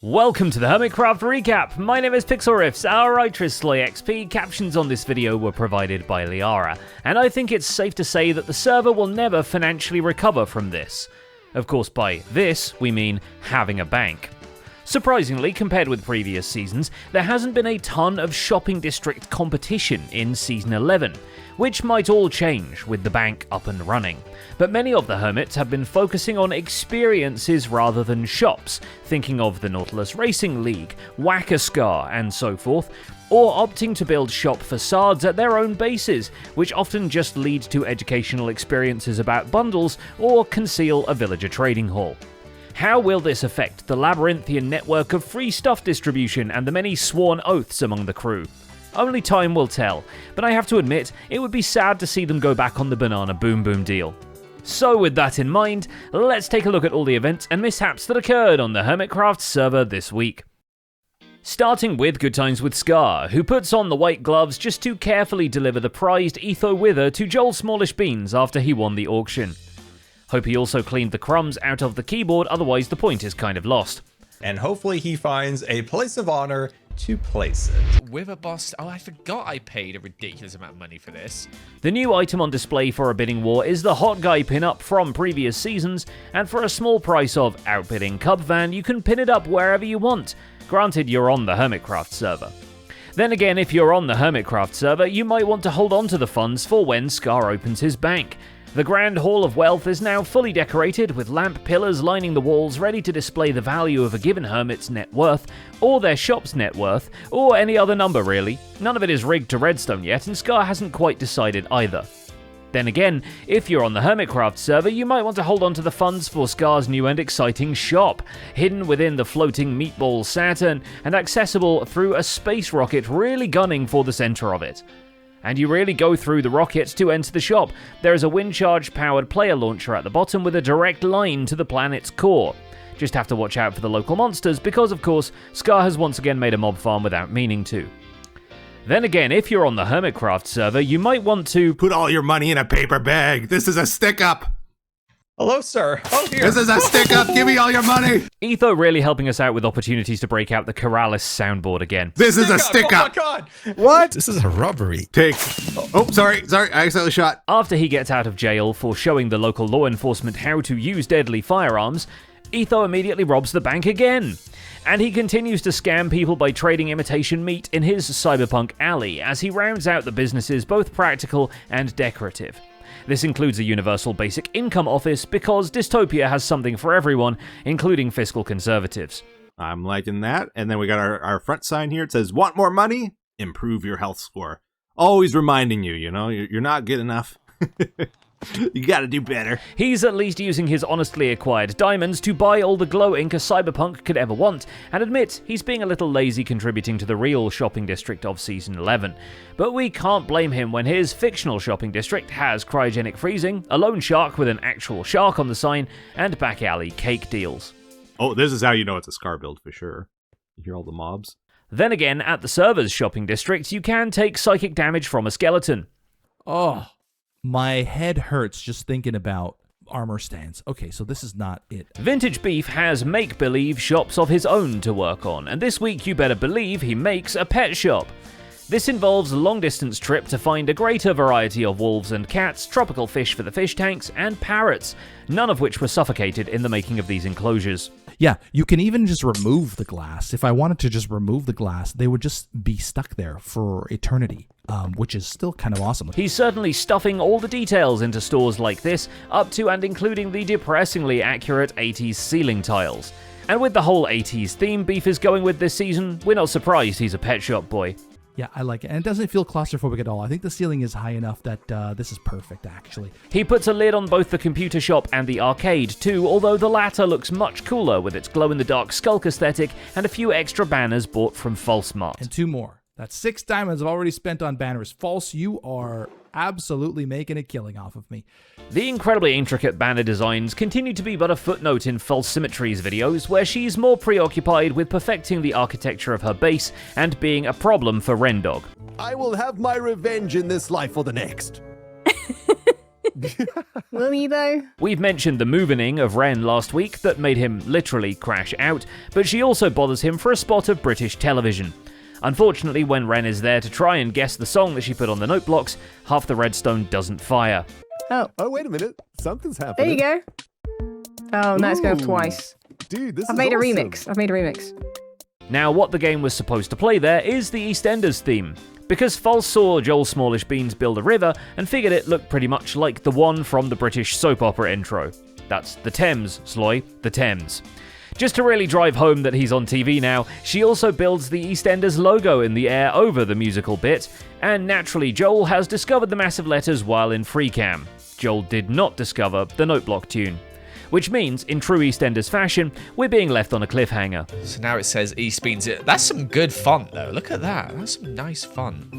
Welcome to the Hermitcraft recap. My name is PixelRiffs, our waitress XP. Captions on this video were provided by Liara, and I think it's safe to say that the server will never financially recover from this. Of course, by this, we mean having a bank. Surprisingly, compared with previous seasons, there hasn't been a ton of shopping district competition in Season 11, which might all change with the bank up and running. But many of the hermits have been focusing on experiences rather than shops, thinking of the Nautilus Racing League, Whack-A-Scar, and so forth, or opting to build shop facades at their own bases, which often just lead to educational experiences about bundles or conceal a villager trading hall. How will this affect the labyrinthian network of free stuff distribution and the many sworn oaths among the crew? Only time will tell, but I have to admit, it would be sad to see them go back on the banana boom boom deal. So with that in mind, let's take a look at all the events and mishaps that occurred on the Hermitcraft server this week. Starting with Good Times with Scar, who puts on the white gloves just to carefully deliver the prized Etho Wither to Joel Smallish Beans after he won the auction. Hope he also cleaned the crumbs out of the keyboard, otherwise the point is kind of lost. And hopefully he finds a place of honor to place it. Wither boss, oh I forgot I paid a ridiculous amount of money for this. The new item on display for a bidding war is the Hot Guy pin-up from previous seasons, and for a small price of outbidding Cub Van, you can pin it up wherever you want. Granted, you're on the Hermitcraft server. Then again, if you're on the Hermitcraft server, you might want to hold on to the funds for when Scar opens his bank. The Grand Hall of Wealth is now fully decorated with lamp pillars lining the walls ready to display the value of a given hermit's net worth, or their shop's net worth, or any other number really. None of it is rigged to redstone yet, and Scar hasn't quite decided either. Then again, if you're on the Hermitcraft server, you might want to hold on to the funds for Scar's new and exciting shop, hidden within the floating meatball Saturn, and accessible through a space rocket really gunning for the center of it. And you really go through the rockets to enter the shop. There is a wind charge powered player launcher at the bottom with a direct line to the planet's core. Just have to watch out for the local monsters because, of course, Scar has once again made a mob farm without meaning to. Then again, if you're on the Hermitcraft server, you might want to put all your money in a paper bag. This is a stick-up. Hello, sir. Oh, dear. This is a stick-up. Give me all your money. Etho really helping us out with opportunities to break out the Corrales soundboard again. This is a stick-up. Oh, my God. What? This is a robbery. Take. Oh, sorry. I accidentally shot. After he gets out of jail for showing the local law enforcement how to use deadly firearms, Etho immediately robs the bank again. And he continues to scam people by trading imitation meat in his cyberpunk alley as he rounds out the businesses both practical and decorative. This includes a universal basic income office because dystopia has something for everyone, including fiscal conservatives. I'm liking that. And then we got our front sign here. It says, want more money? Improve your health score. Always reminding you, you're not good enough. You gotta do better. He's at least using his honestly acquired diamonds to buy all the glow ink a cyberpunk could ever want, and admit he's being a little lazy contributing to the real shopping district of Season 11. But we can't blame him when his fictional shopping district has cryogenic freezing, a loan shark with an actual shark on the sign, and back alley cake deals. Oh, this is how you know it's a Scar build for sure. You hear all the mobs? Then again, at the server's shopping district, you can take psychic damage from a skeleton. Oh, my head hurts just thinking about armor stands. Okay, so this is not it. Vintage Beef has make-believe shops of his own to work on, and this week you better believe he makes a pet shop. This involves a long-distance trip to find a greater variety of wolves and cats, tropical fish for the fish tanks, and parrots, none of which were suffocated in the making of these enclosures. Yeah, you can even just remove the glass. If I wanted to just remove the glass, they would just be stuck there for eternity, which is still kind of awesome. He's certainly stuffing all the details into stores like this, up to and including the depressingly accurate 80s ceiling tiles. And with the whole 80s theme Beef is going with this season, we're not surprised he's a pet shop boy. Yeah, I like it. And it doesn't feel claustrophobic at all. I think the ceiling is high enough that this is perfect, actually. He puts a lid on both the computer shop and the arcade, too, although the latter looks much cooler with its glow-in-the-dark skulk aesthetic and a few extra banners bought from False Mart. And 2 more. That's 6 diamonds I've already spent on banners. False, you are absolutely making a killing off of me. The incredibly intricate banner designs continue to be but a footnote in False Symmetry's videos, where she's more preoccupied with perfecting the architecture of her base and being a problem for Rendog. I will have my revenge in this life or the next. Will he though? We've mentioned the moving of Ren last week that made him literally crash out, but she also bothers him for a spot of British television. Unfortunately, when Ren is there to try and guess the song that she put on the note blocks, half the redstone doesn't fire. Oh, wait a minute. Something's happening. there you go. Oh, now it's going off twice. Dude, this I've is made a awesome. remix. I've made a remix. Now, what the game was supposed to play there is the EastEnders theme, because False saw Joel Smallish Beans build a river and figured it looked pretty much like the one from the British soap opera intro. That's the Thames, Sloy, the Thames. Just to really drive home that he's on TV now, she also builds the EastEnders logo in the air over the musical bit, and naturally Joel has discovered the massive letters while in FreeCam. Joel did not discover the Noteblock tune. Which means, in true EastEnders fashion, we're being left on a cliffhanger. So now it says East Beans. That's some good font, though. Look at that. That's some nice font.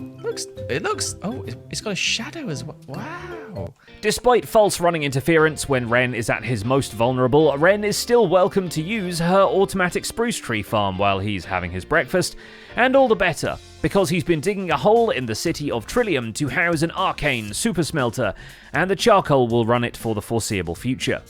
It looks. Oh, it's got a shadow as well. Wow. Despite false running interference when Ren is at his most vulnerable, Ren is still welcome to use her automatic spruce tree farm while he's having his breakfast, and all the better, because he's been digging a hole in the city of Trillium to house an arcane super smelter, and the charcoal will run it for the foreseeable future.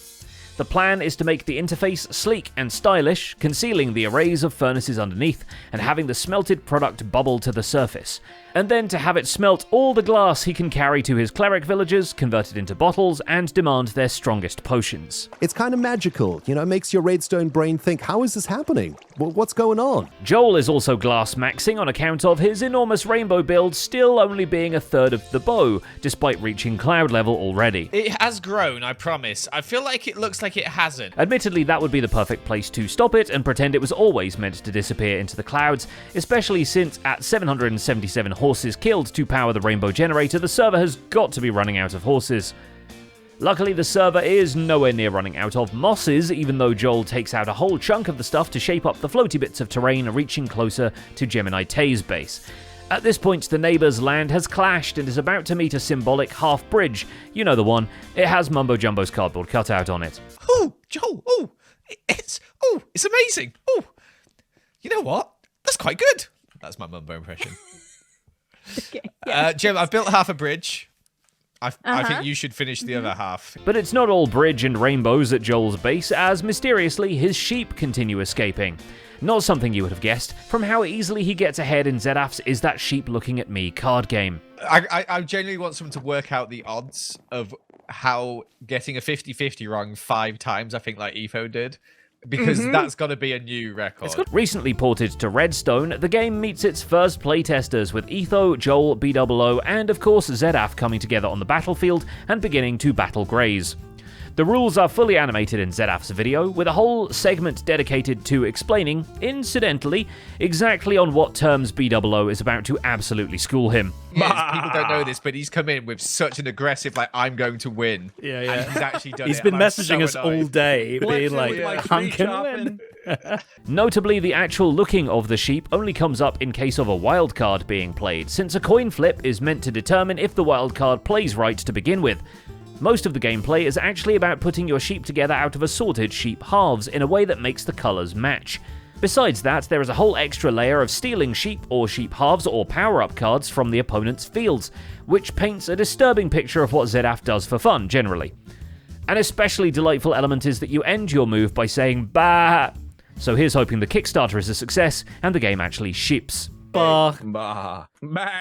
The plan is to make the interface sleek and stylish, concealing the arrays of furnaces underneath and having the smelted product bubble to the surface, and then to have it smelt all the glass he can carry to his cleric villagers, convert it into bottles, and demand their strongest potions. It's kind of magical. You know, it makes your Redstone brain think, how is this happening? What's going on? Joel is also glass maxing on account of his enormous rainbow build still only being a third of the bow, despite reaching cloud level already. It has grown, I promise. I feel like it looks like it hasn't. Admittedly, that would be the perfect place to stop it and pretend it was always meant to disappear into the clouds, especially since at 777 horses killed to power the rainbow generator, the server has got to be running out of horses. Luckily, the server is nowhere near running out of mosses, even though Joel takes out a whole chunk of the stuff to shape up the floaty bits of terrain reaching closer to Gemini Tay's base. At this point, the neighbour's land has clashed and is about to meet a symbolic half-bridge. You know the one. It has Mumbo Jumbo's cardboard cutout on it. Oh, Joel. It's amazing. Oh, you know what? That's quite good. That's my Mumbo impression. Okay, yeah. Jim, I've built half a bridge. I think you should finish the other half. But it's not all bridge and rainbows at Joel's base, as mysteriously his sheep continue escaping. Not something you would have guessed from how easily he gets ahead in ZF's Is That Sheep Looking at Me card game. I genuinely want someone to work out the odds of how getting a 50-50 wrong 5 times, I think, like Etho did. Because that's got to be a new record. Recently ported to Redstone, the game meets its first playtesters with Etho, Joel, BOO, and of course ZF coming together on the battlefield and beginning to battle Greys. The rules are fully animated in ZF's video, with a whole segment dedicated to explaining, incidentally, exactly on what terms BOO is about to absolutely school him. Yes, people don't know this, but he's come in with such an aggressive, like, I'm going to win. Yeah. And he's actually done He's it. been and I'm messaging so us annoyed. all day, being like, I'm tree gonna win. Notably, the actual looking of the sheep only comes up in case of a wild card being played, since a coin flip is meant to determine if the wild card plays right to begin with. Most of the gameplay is actually about putting your sheep together out of assorted sheep halves in a way that makes the colours match. Besides that, there is a whole extra layer of stealing sheep or sheep halves or power-up cards from the opponent's fields, which paints a disturbing picture of what ZF does for fun, generally. An especially delightful element is that you end your move by saying "bah." So here's hoping the Kickstarter is a success and the game actually ships. Bah. Bah. Bah.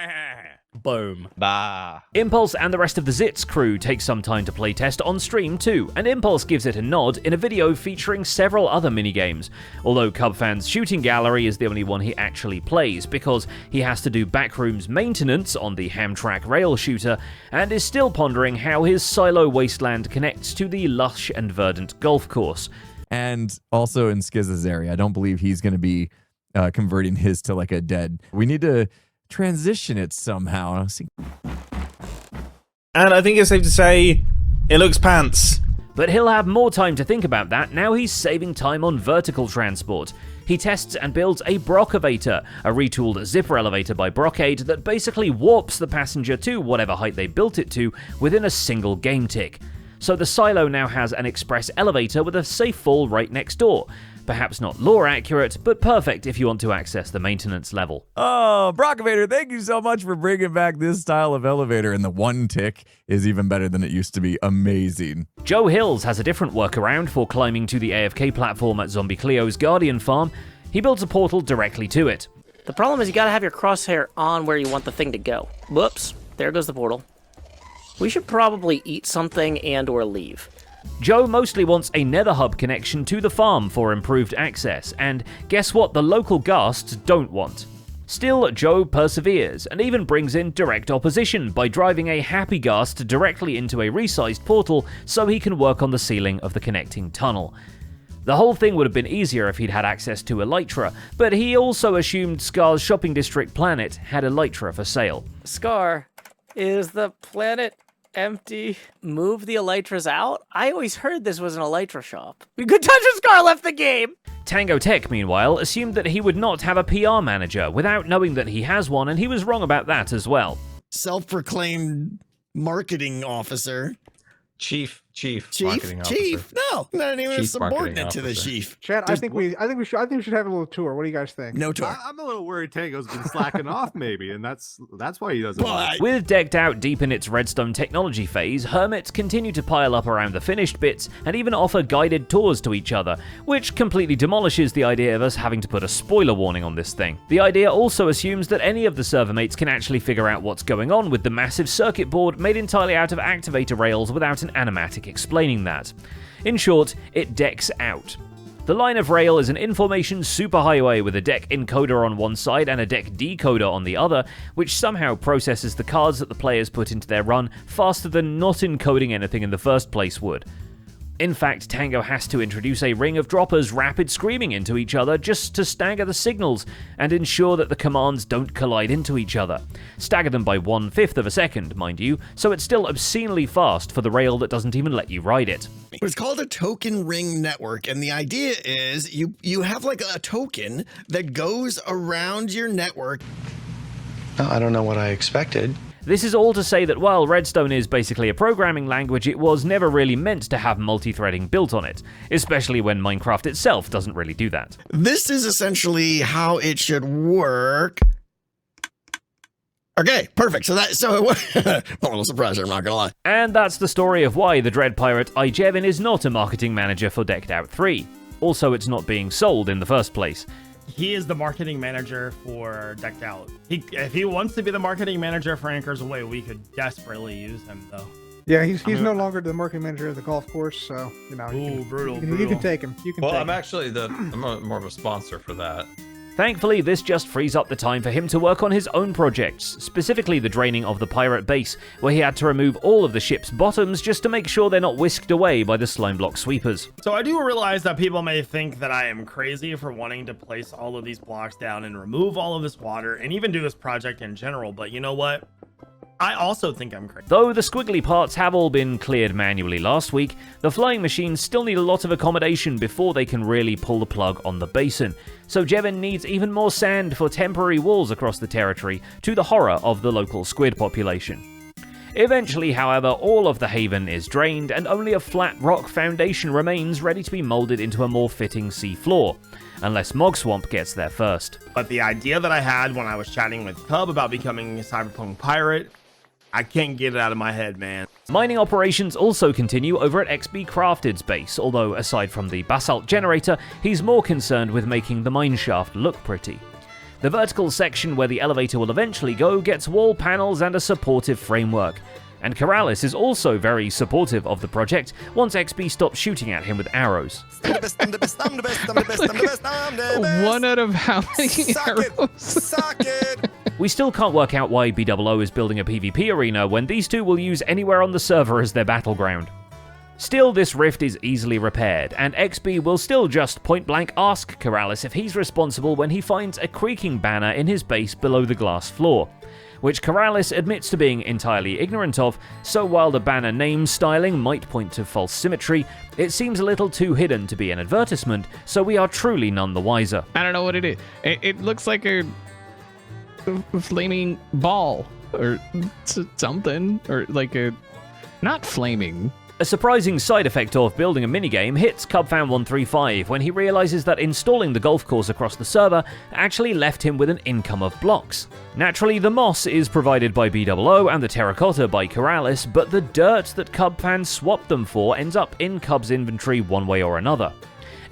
Boom. Bah. Impulse and the rest of the Zits crew take some time to playtest on stream too, and Impulse gives it a nod in a video featuring several other minigames, although Cubfan's shooting gallery is the only one he actually plays, because he has to do backrooms maintenance on the Hamtrak rail shooter, and is still pondering how his silo wasteland connects to the lush and verdant golf course. And also in Skiz's area, I don't believe he's going to be converting his to like a dead. We need to transition it somehow. And I think it's safe to say, it looks pants. But he'll have more time to think about that now he's saving time on vertical transport. He tests and builds a Brockavator, a retooled zipper elevator by Brocade that basically warps the passenger to whatever height they built it to within a single game tick. So the silo now has an express elevator with a safe fall right next door. Perhaps not lore accurate, but perfect if you want to access the maintenance level. Oh, Brockovator, thank you so much for bringing back this style of elevator. And the one tick is even better than it used to be. Amazing. Joe Hills has a different workaround for climbing to the AFK platform at Zombie Cleo's Guardian farm. He builds a portal directly to it. The problem is you gotta have your crosshair on where you want the thing to go. Whoops, there goes the portal. We should probably eat something and or leave. Joe mostly wants a nether hub connection to the farm for improved access, and guess what the local ghasts don't want? Still, Joe perseveres, and even brings in direct opposition by driving a happy ghast directly into a resized portal so he can work on the ceiling of the connecting tunnel. The whole thing would have been easier if he'd had access to Elytra, but he also assumed Scar's shopping district planet had Elytra for sale. Scar, is the planet empty? Move the Elytras out? I always heard this was an Elytra shop. Good times when Scar left the game! Tango Tech, meanwhile, assumed that he would not have a PR manager without knowing that he has one, and he was wrong about that as well. Self-proclaimed marketing officer. Chief marketing officer. Chief? No, not even Chief a subordinate to the chief. Chad, I think we should have a little tour. What do you guys think? No tour. I'm a little worried Tango's been slacking off, maybe, and that's why he doesn't. With decked out deep in its redstone technology phase, hermits continue to pile up around the finished bits and even offer guided tours to each other, which completely demolishes the idea of us having to put a spoiler warning on this thing. The idea also assumes that any of the server mates can actually figure out what's going on with the massive circuit board made entirely out of activator rails without an animatic explaining that. In short, it decks out. The line of rail is an information superhighway with a deck encoder on one side and a deck decoder on the other, which somehow processes the cards that the players put into their run faster than not encoding anything in the first place would. In fact, Tango has to introduce a ring of droppers rapid screaming into each other just to stagger the signals and ensure that the commands don't collide into each other. Stagger them by 1/5 of a second, mind you, so it's still obscenely fast for the rail that doesn't even let you ride it. It's called a token ring network, and the idea is you have like a token that goes around your network. I don't know what I expected. This is all to say that while Redstone is basically a programming language, it was never really meant to have multi-threading built on it, especially when Minecraft itself doesn't really do that. This is essentially how it should work. Okay, perfect. So a little surprise, I'm not gonna lie. And that's the story of why the Dread Pirate Ijevin is not a marketing manager for Decked Out 3. Also, it's not being sold in the first place. He is the marketing manager for Decked Out. If he wants to be the marketing manager for Anchors Away, we could desperately use him, though. Yeah, he's no longer the marketing manager of the golf course, so you know. Brutal. You can take him. Well, I'm actually more of a sponsor for that. Thankfully, this just frees up the time for him to work on his own projects, specifically the draining of the pirate base, where he had to remove all of the ship's bottoms just to make sure they're not whisked away by the slime block sweepers. So I do realize that people may think that I am crazy for wanting to place all of these blocks down and remove all of this water and even do this project in general, but you know what? I also think I'm crazy. Though the squiggly parts have all been cleared manually last week, the flying machines still need a lot of accommodation before they can really pull the plug on the basin. So Jevin needs even more sand for temporary walls across the territory, to the horror of the local squid population. Eventually, however, all of the haven is drained and only a flat rock foundation remains ready to be molded into a more fitting sea floor. Unless Mog Swamp gets there first. But the idea that I had when I was chatting with Cub about becoming a cyberpunk pirate, I can't get it out of my head, man. Mining operations also continue over at XB Crafted's base, although aside from the basalt generator, he's more concerned with making the mine shaft look pretty. The vertical section where the elevator will eventually go gets wall panels and a supportive framework. And Keralis is also very supportive of the project once XB stops shooting at him with arrows. 1 out of how many arrows? We still can't work out why BOO is building a PvP arena when these two will use anywhere on the server as their battleground. Still, this rift is easily repaired, and XB will still just point-blank ask Keralis if he's responsible when he finds a creaking banner in his base below the glass floor, which Keralis admits to being entirely ignorant of, so while the banner name styling might point to false symmetry, it seems a little too hidden to be an advertisement, so we are truly none the wiser. I don't know what it is. It looks like a flaming ball or something, or like a not flaming. A surprising side effect of building a minigame hits CubFan135 when he realizes that installing the golf course across the server actually left him with an income of blocks. Naturally, the moss is provided by BOO and the terracotta by Corrales, but the dirt that CubFan swapped them for ends up in Cub's inventory one way or another.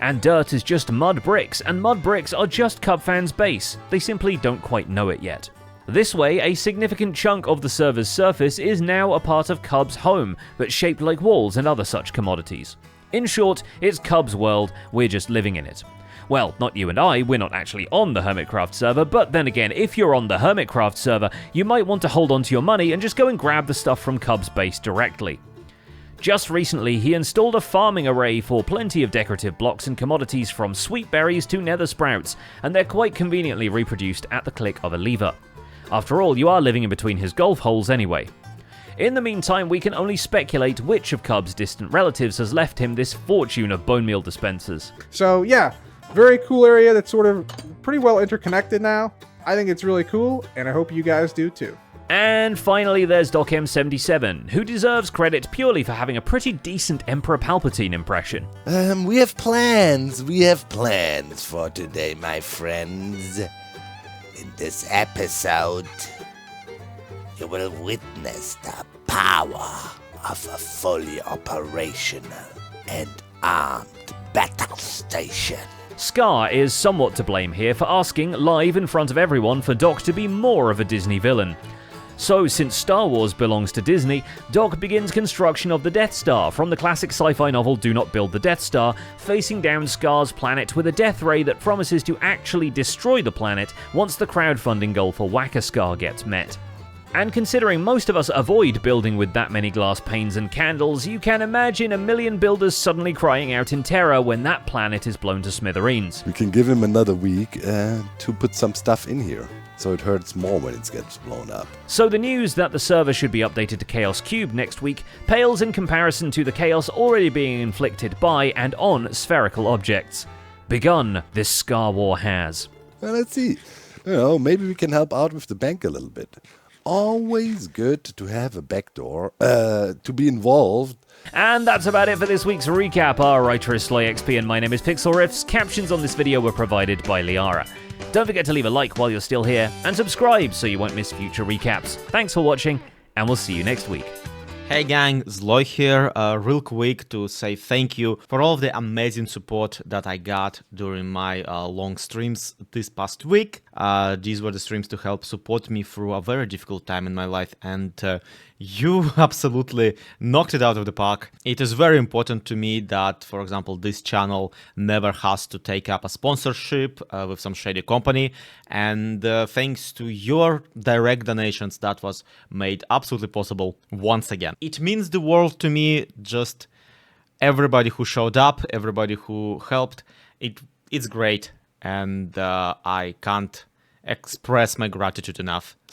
And dirt is just mud bricks, and mud bricks are just CubFan's base. They simply don't quite know it yet. This way, a significant chunk of the server's surface is now a part of Cub's home, but shaped like walls and other such commodities. In short, it's Cub's world, we're just living in it. Well, not you and I, we're not actually on the Hermitcraft server, but then again, if you're on the Hermitcraft server, you might want to hold on to your money and just go and grab the stuff from Cub's base directly. Just recently, he installed a farming array for plenty of decorative blocks and commodities from sweet berries to nether sprouts, and they're quite conveniently reproduced at the click of a lever. After all, you are living in between his golf holes anyway. In the meantime, we can only speculate which of Cub's distant relatives has left him this fortune of bone meal dispensers. So yeah, very cool area that's sort of pretty well interconnected now. I think it's really cool, and I hope you guys do too. And finally, there's DocM77, who deserves credit purely for having a pretty decent Emperor Palpatine impression. We have plans for today, my friends. In this episode, you will witness the power of a fully operational and armed battle station. Scar is somewhat to blame here for asking live in front of everyone for Doc to be more of a Disney villain. So, since Star Wars belongs to Disney, Doc begins construction of the Death Star from the classic sci-fi novel Do Not Build the Death Star, facing down Scar's planet with a death ray that promises to actually destroy the planet once the crowdfunding goal for Whack-A-Scar gets met. And considering most of us avoid building with that many glass panes and candles, you can imagine a million builders suddenly crying out in terror when that planet is blown to smithereens. We can give him another week to put some stuff in here, so it hurts more when it gets blown up. So the news that the server should be updated to Chaos Cube next week pales in comparison to the chaos already being inflicted by and on spherical objects. Begun, this Scar War has. Well, let's see. Maybe we can help out with the bank a little bit. Always good to have a backdoor, to be involved. And that's about it for this week's recap. Our writer is SlyXP and my name is Pixel Riffs. Captions on this video were provided by Liara. Don't forget to leave a like while you're still here, and subscribe so you won't miss future recaps. Thanks for watching, and we'll see you next week. Hey gang, Zloy here, real quick to say thank you for all of the amazing support that I got during my long streams this past week. These were the streams to help support me through a very difficult time in my life, and you absolutely knocked it out of the park. It is very important to me that, for example, this channel never has to take up a sponsorship with some shady company, and thanks to your direct donations, that was made absolutely possible once again. It means the world to me, just everybody who showed up, everybody who helped, it's great, and I can't express my gratitude enough.